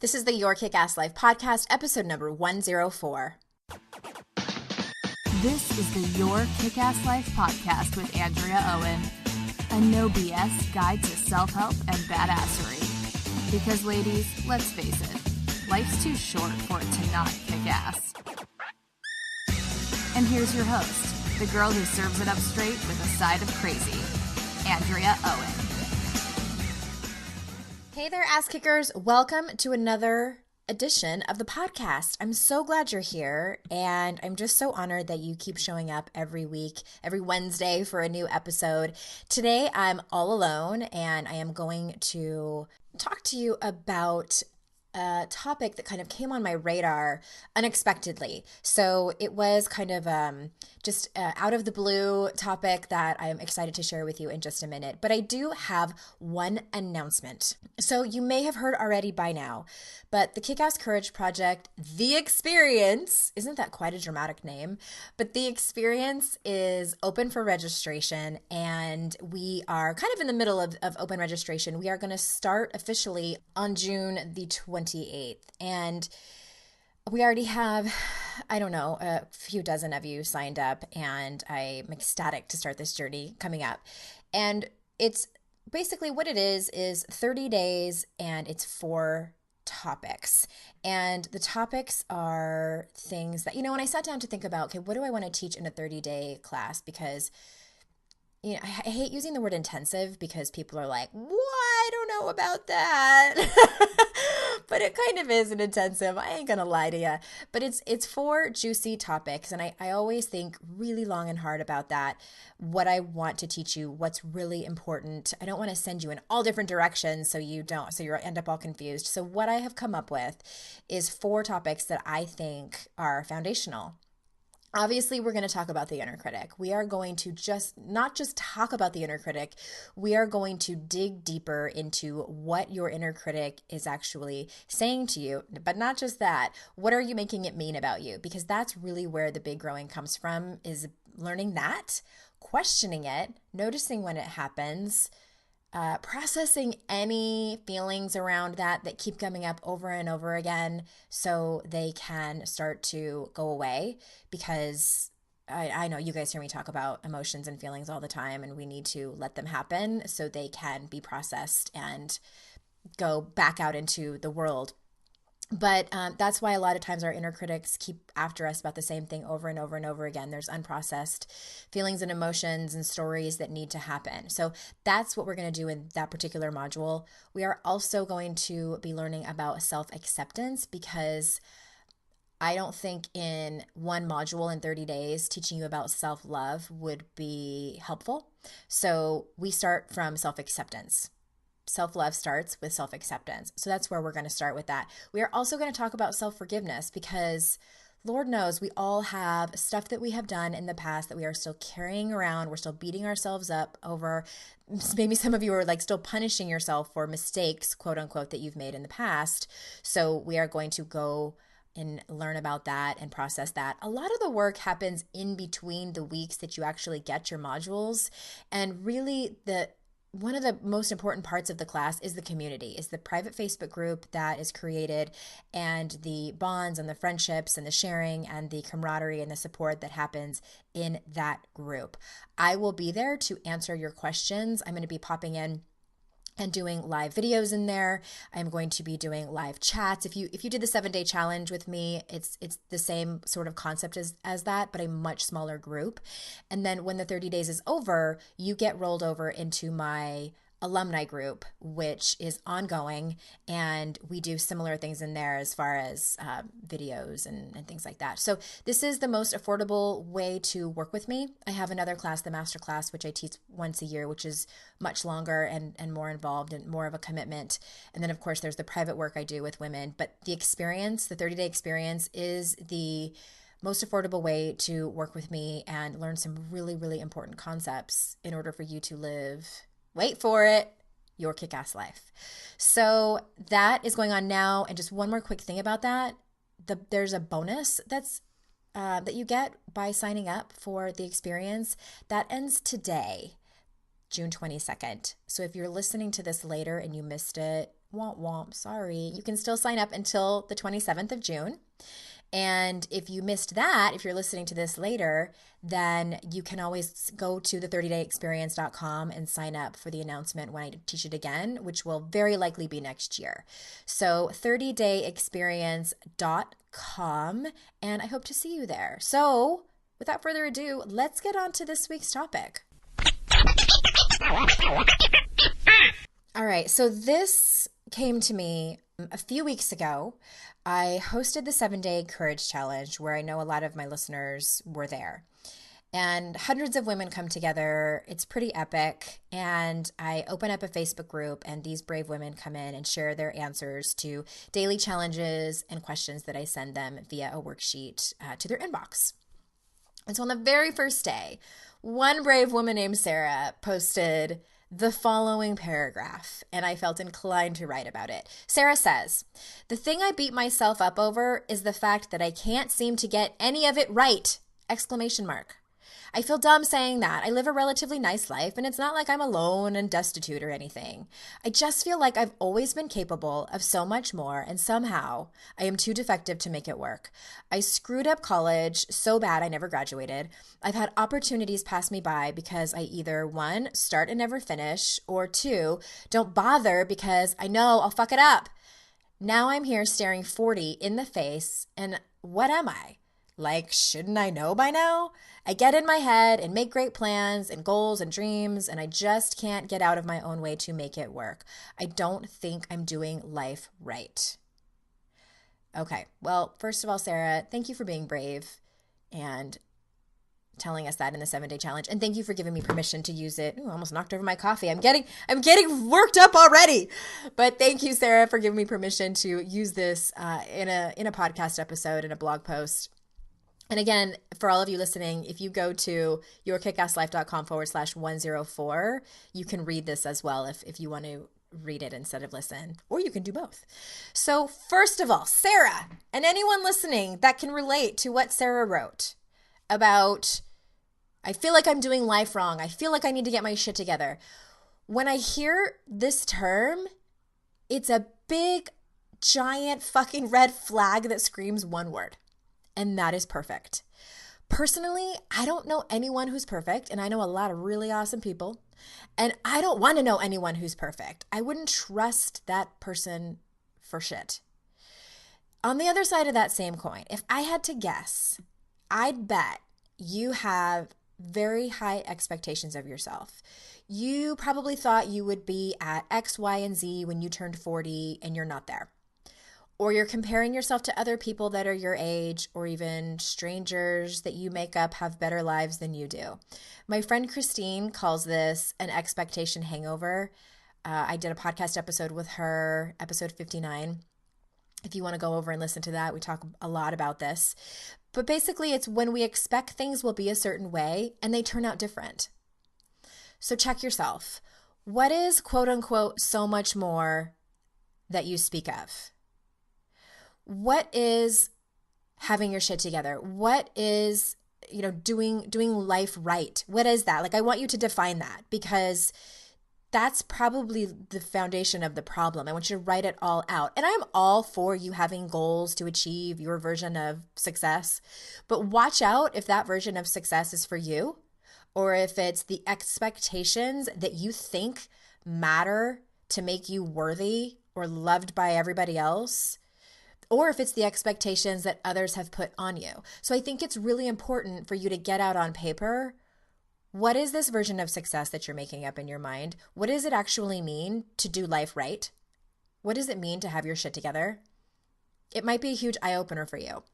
This is the Your Kick-Ass Life podcast, episode number 104. This is the Your Kick-Ass Life podcast with Andrea Owen, a no BS guide to self-help and badassery. Because ladies, let's face it, life's too short for it to not kick ass. And here's your host, the girl who serves it up straight with a side of crazy, Andrea Owen. Hey there, ass kickers. Welcome to another edition of the podcast. I'm so glad you're here, and I'm just so honored that you keep showing up every week, every Wednesday for a new episode. Today, I'm all alone, and I am going to talk to you about a topic that kind of came on my radar unexpectedly. So it was kind of just out of the blue topic that I'm excited to share with you in just a minute. But I do have one announcement. So you may have heard already by now, but the Kick-Ass Courage Project, The Experience, isn't that quite a dramatic name? But The Experience is open for registration, and we are kind of in the middle of open registration. We are going to start officially on June the 28th. And we already have, I don't know, a few dozen of you signed up, and I'm ecstatic to start this journey coming up. And it's basically what it is 30 days, and it's 4 topics. And the topics are things that, when I sat down to think about, okay, what do I want to teach in a 30-day class? Because I hate using the word intensive because people are like, what? I don't know about that. But it kind of is an intensive. I ain't gonna lie to you. But it's 4 juicy topics, and I always think really long and hard about that. What I want to teach you, what's really important. I don't want to send you in all different directions so you end up all confused. So what I have come up with is 4 topics that I think are foundational. Obviously, we're going to talk about the inner critic. We are going to not just talk about the inner critic, we are going to dig deeper into what your inner critic is actually saying to you. But not just that, what are you making it mean about you? Because that's really where the big growing comes from, is learning that, questioning it, noticing when it happens, processing any feelings around that keep coming up over and over again so they can start to go away. Because I know you guys hear me talk about emotions and feelings all the time, and we need to let them happen so they can be processed and go back out into the world. But that's why a lot of times our inner critics keep after us about the same thing over and over and over again. There's unprocessed feelings and emotions and stories that need to happen. So that's what we're going to do in that particular module. We are also going to be learning about self-acceptance, because I don't think in one module in 30 days teaching you about self-love would be helpful. So we start from self-acceptance. Self-love starts with self-acceptance. So that's where we're going to start with that. We are also going to talk about self-forgiveness, because Lord knows we all have stuff that we have done in the past that we are still carrying around. We're still beating ourselves up over. Maybe some of you are like still punishing yourself for mistakes, quote unquote, that you've made in the past. So we are going to go and learn about that and process that. A lot of the work happens in between the weeks that you actually get your modules. And really one of the most important parts of the class is the community, is the private Facebook group that is created, and the bonds and the friendships and the sharing and the camaraderie and the support that happens in that group. I will be there to answer your questions. I'm going to be popping in and doing live videos in there. I'm going to be doing live chats. If you did the 7-day challenge with me, it's the same sort of concept as that, but a much smaller group. And then when the 30 days is over, you get rolled over into my alumni group, which is ongoing, and we do similar things in there as far as videos and things like that. So this is the most affordable way to work with me. I have another class, the master class, which I teach once a year, which is much longer and more involved and more of a commitment. And then of course there's the private work I do with women. But the experience, the 30-day experience, is the most affordable way to work with me and learn some really, really important concepts in order for you to live, wait for it, your kick-ass life. So that is going on now. And just one more quick thing about that. There's a bonus that you get by signing up for the experience that ends today, June 22nd. So if you're listening to this later and you missed it, Womp womp, sorry. You can still sign up until the 27th of June. And if you missed that, if you're listening to this later, then you can always go to the30dayexperience.com and sign up for the announcement when I teach it again, which will very likely be next year. So 30dayexperience.com, and I hope to see you there. So without further ado, let's get on to this week's topic. All right, so this came to me a few weeks ago. I hosted the 7-Day Courage Challenge, where I know a lot of my listeners were there. And hundreds of women come together. It's pretty epic. And I open up a Facebook group, and these brave women come in and share their answers to daily challenges and questions that I send them via a worksheet to their inbox. And so on the very first day, one brave woman named Sara posted the following paragraph, and I felt inclined to write about it. Sara says, "The thing I beat myself up over is the fact that I can't seem to get any of it right!" Exclamation mark. I feel dumb saying that. I live a relatively nice life, and it's not like I'm alone and destitute or anything. I just feel like I've always been capable of so much more, and somehow I am too defective to make it work. I screwed up college so bad I never graduated. I've had opportunities pass me by because I either, 1, start and never finish, or 2, don't bother because I know I'll fuck it up. Now I'm here staring 40 in the face, and what am I? Like, shouldn't I know by now? I get in my head and make great plans and goals and dreams, and I just can't get out of my own way to make it work. I don't think I'm doing life right. Okay, well, first of all, Sara, thank you for being brave and telling us that in the 7-Day Challenge, and thank you for giving me permission to use it. Ooh, I almost knocked over my coffee. I'm getting worked up already. But thank you, Sara, for giving me permission to use this in a podcast episode and a blog post. And again, for all of you listening, if you go to yourkickasslife.com/104, you can read this as well if you want to read it instead of listen, or you can do both. So first of all, Sara, and anyone listening that can relate to what Sara wrote about, I feel like I'm doing life wrong. I feel like I need to get my shit together. When I hear this term, it's a big, giant fucking red flag that screams one word. And that is perfect. Personally, I don't know anyone who's perfect, and I know a lot of really awesome people, and I don't want to know anyone who's perfect. I wouldn't trust that person for shit. On the other side of that same coin, if I had to guess, I'd bet you have very high expectations of yourself. You probably thought you would be at X, Y, and Z when you turned 40, and you're not there. Or you're comparing yourself to other people that are your age, or even strangers that you make up have better lives than you do. My friend Christine calls this an expectation hangover. I did a podcast episode with her, episode 59. If you want to go over and listen to that, we talk a lot about this. But basically, it's when we expect things will be a certain way and they turn out different. So check yourself. What is, quote unquote, so much more that you speak of? What is having your shit together? What is, doing life right? What is that? Like, I want you to define that, because that's probably the foundation of the problem. I want you to write it all out. And I'm all for you having goals to achieve your version of success, but watch out if that version of success is for you, or if it's the expectations that you think matter to make you worthy or loved by everybody else, or if it's the expectations that others have put on you. So I think it's really important for you to get out on paper, what is this version of success that you're making up in your mind? What does it actually mean to do life right? What does it mean to have your shit together? It might be a huge eye-opener for you.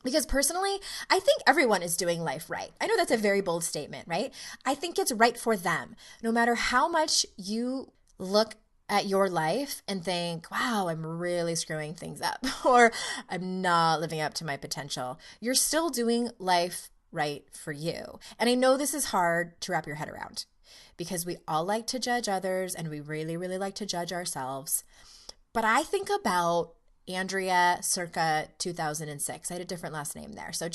Because personally, I think everyone is doing life right. I know that's a very bold statement, right? I think it's right for them. No matter how much you look at your life and think, wow, I'm really screwing things up, or I'm not living up to my potential, you're still doing life right for you. And I know this is hard to wrap your head around, because we all like to judge others and we really, really like to judge ourselves. But I think about Andrea circa 2006. I had a different last name there. So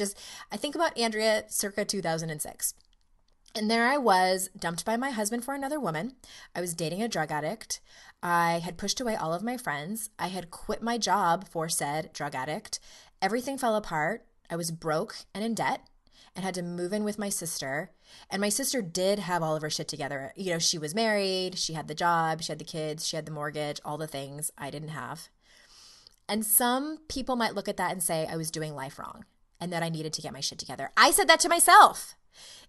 I think about Andrea circa 2006. And there I was, dumped by my husband for another woman. I was dating a drug addict. I had pushed away all of my friends. I had quit my job for said drug addict. Everything fell apart. I was broke and in debt and had to move in with my sister. And my sister did have all of her shit together. You know, she was married, she had the job, she had the kids, she had the mortgage, all the things I didn't have. And some people might look at that and say I was doing life wrong and that I needed to get my shit together. I said that to myself.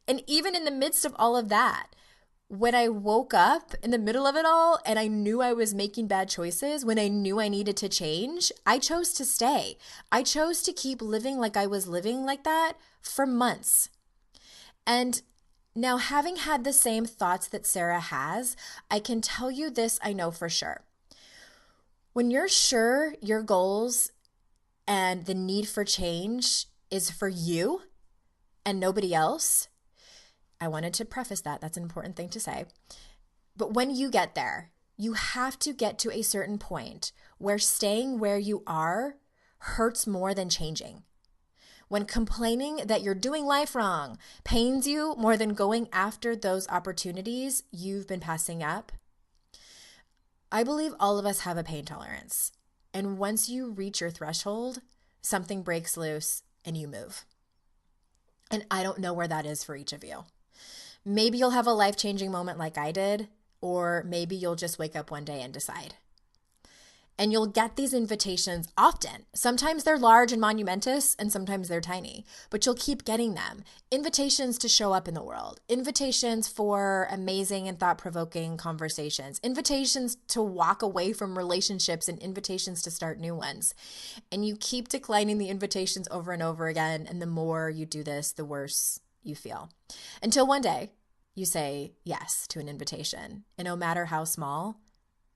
And even in the midst of all of that, when I woke up in the middle of it all and I knew I was making bad choices, when I knew I needed to change, I chose to stay. I chose to keep living like I was living like that for months. And now, having had the same thoughts that Sara has, I can tell you this I know for sure. When you're sure your goals and the need for change is for you and nobody else, I wanted to preface that. That's an important thing to say. But when you get there, you have to get to a certain point where staying where you are hurts more than changing. When complaining that you're doing life wrong pains you more than going after those opportunities you've been passing up. I believe all of us have a pain tolerance. And once you reach your threshold, something breaks loose and you move. And I don't know where that is for each of you. Maybe you'll have a life-changing moment like I did, or maybe you'll just wake up one day and decide. And you'll get these invitations often. Sometimes they're large and monumentous, and sometimes they're tiny, but you'll keep getting them. Invitations to show up in the world, invitations for amazing and thought-provoking conversations, invitations to walk away from relationships, and invitations to start new ones. And you keep declining the invitations over and over again, and the more you do this, the worse you feel. Until one day, you say yes to an invitation. And no matter how small,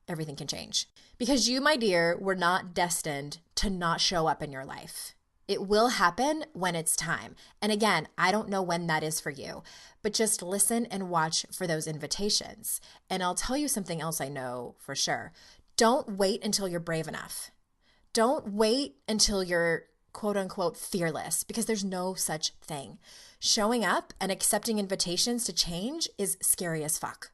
everything can change. Because you, my dear, were not destined to not show up in your life. It will happen when it's time. And again, I don't know when that is for you, but just listen and watch for those invitations. And I'll tell you something else I know for sure. Don't wait until you're brave enough. Don't wait until you're quote unquote fearless, because there's no such thing. Showing up and accepting invitations to change is scary as fuck.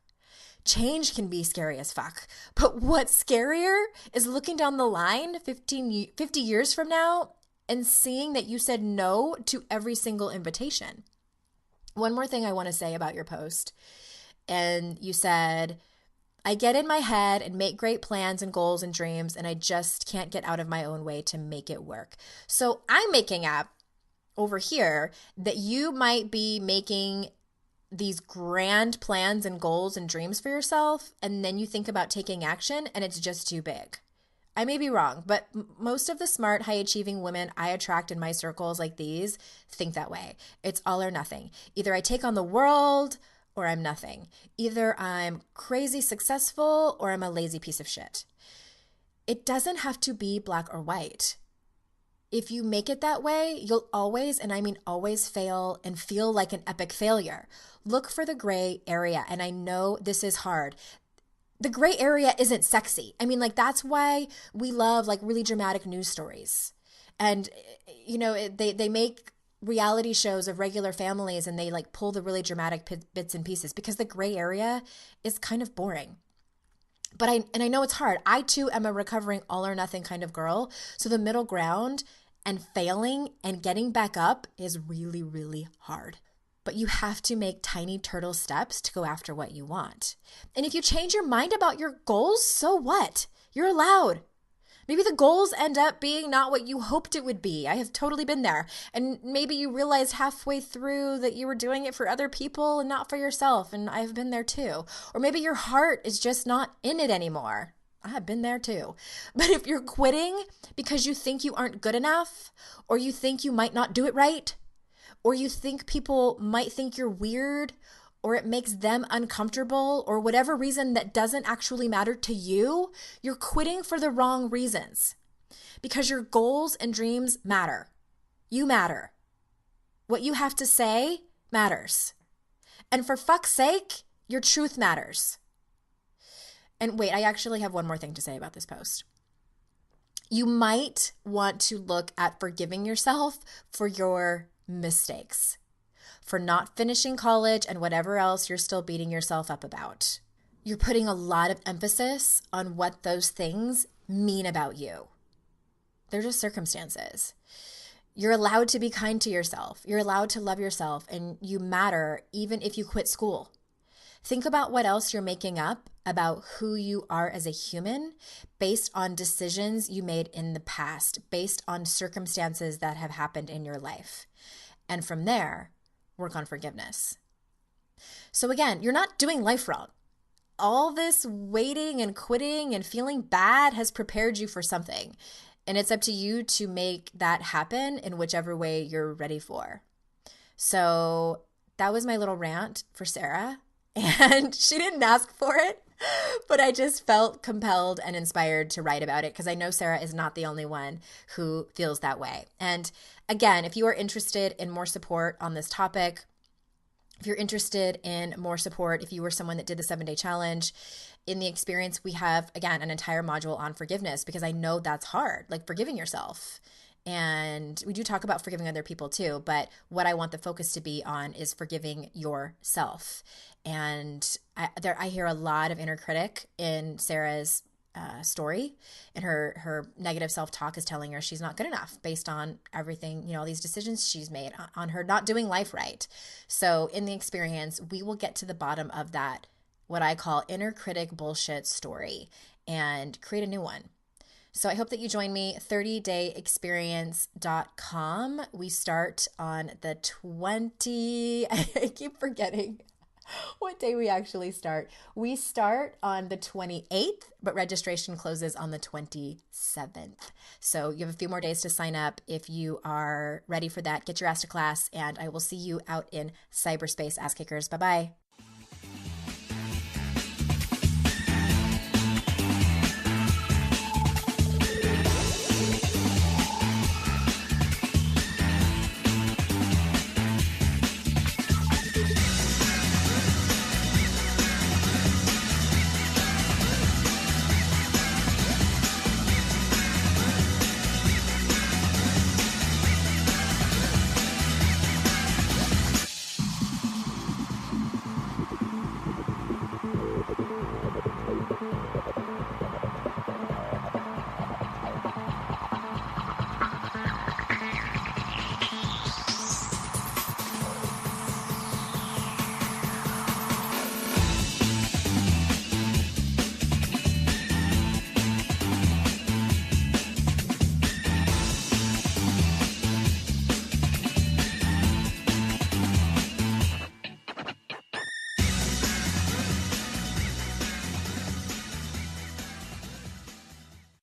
Change can be scary as fuck. But what's scarier is looking down the line 50 years from now and seeing that you said no to every single invitation. One more thing I want to say about your post. And you said, I get in my head and make great plans and goals and dreams, and I just can't get out of my own way to make it work. So I'm making up over here that you might be making these grand plans and goals and dreams for yourself, and then you think about taking action and it's just too big. I may be wrong, but most of the smart, high-achieving women I attract in my circles like these think that way. It's all or nothing. Either I take on the world or I'm nothing. Either I'm crazy successful or I'm a lazy piece of shit. It doesn't have to be black or white. If you make it that way, you'll always, and I mean always, fail and feel like an epic failure. Look for the gray area, and I know this is hard. The gray area isn't sexy. I mean, like, that's why we love like really dramatic news stories. And, you know, they make reality shows of regular families and they like pull the really dramatic bits and pieces because the gray area is kind of boring. But I know it's hard. I too am a recovering all or nothing kind of girl. So the middle ground and failing and getting back up is really, really hard. But you have to make tiny turtle steps to go after what you want. And if you change your mind about your goals, so what? You're allowed. Maybe the goals end up being not what you hoped it would be. I have totally been there. And maybe you realized halfway through that you were doing it for other people and not for yourself. And I've been there too. Or maybe your heart is just not in it anymore. I have been there too. But if you're quitting because you think you aren't good enough, or you think you might not do it right, or you think people might think you're weird, or it makes them uncomfortable, or whatever reason that doesn't actually matter to you, you're quitting for the wrong reasons. Because your goals and dreams matter. You matter. What you have to say matters. And for fuck's sake, your truth matters. And wait, I actually have one more thing to say about this post. You might want to look at forgiving yourself for your mistakes. for not finishing college and whatever else you're still beating yourself up about. You're putting a lot of emphasis on what those things mean about you. They're just circumstances. You're allowed to be kind to yourself. You're allowed to love yourself, and you matter even if you quit school. Think about what else you're making up about who you are as a human based on decisions you made in the past, based on circumstances that have happened in your life. And from there, work on forgiveness. So again, you're not doing life wrong. All this waiting and quitting and feeling bad has prepared you for something. And it's up to you to make that happen in whichever way you're ready for. So that was my little rant for Sara. And she didn't ask for it, but I just felt compelled and inspired to write about it because I know Sara is not the only one who feels that way. And again, if you are interested in more support on this topic, if you're interested in more support, if you were someone that did the 7-day challenge, in the experience, we have, again, an entire module on forgiveness because I know that's hard, like forgiving yourself. And we do talk about forgiving other people too, but what I want the focus to be on is forgiving yourself. And I hear a lot of inner critic in Sara's story, and her negative self-talk is telling her she's not good enough based on everything, all these decisions she's made on her not doing life right. So in the experience, we will get to the bottom of that, what I call inner critic bullshit story, and create a new one. So I hope that you join me, 30dayexperience.com. We start on the I keep forgetting what day we actually start. We start on the 28th, but registration closes on the 27th. So you have a few more days to sign up. If you are ready for that, get your ass to class, and I will see you out in cyberspace, ass kickers. Bye-bye.